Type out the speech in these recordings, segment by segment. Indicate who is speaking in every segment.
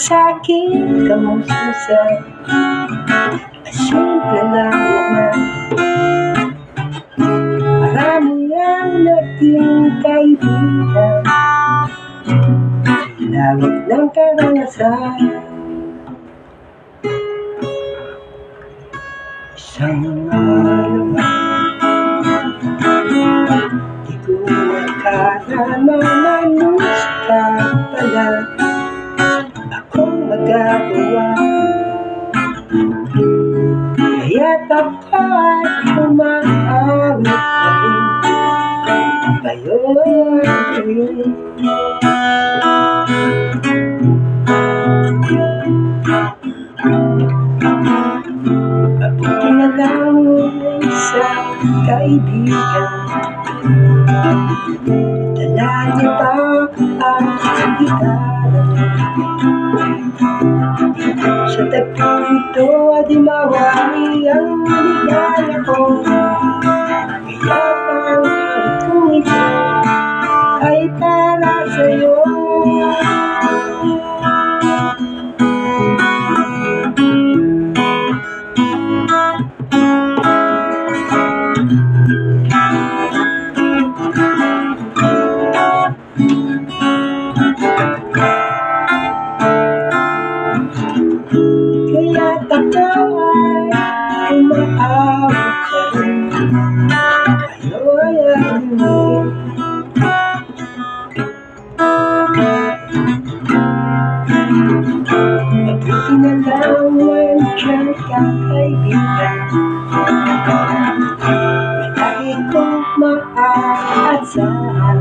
Speaker 1: Sa'king kamusta ay simple lang naman. Marami ang naging kaibigan, lawak ng karanasan. Isang araw di ko akala na namusika pala akong magagawa. Kaya't ako'y umaawit pa rin ngayon. Mabuti na lang may isang kaibigan, dala niya pa ang gitara. Sa tagpo ito di mawari ang ligaya ko. Kaya ang awit kong ito ay para sa'yo. Kaya't ako'y umaawit pa rin ngayon. Mabuti na lang nandiyan kang kaibigan, lagi kong maaasahan.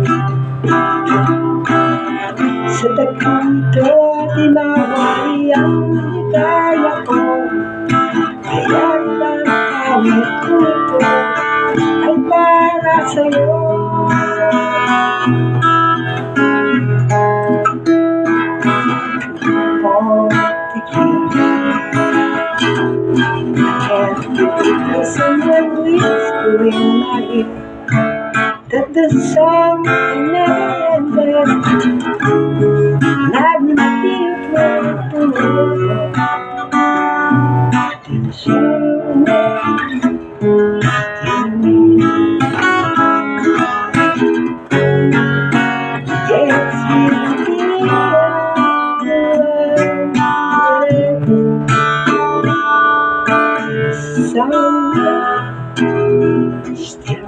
Speaker 1: Sa tagpo ito di mawari ang ligaya ko. Kaya ang awit ko ito ay para sa'yo. I can't believe someone whispering in my ear that the song never ended, and I will be afraid to love till someone to me. Yes, we'll be someone still.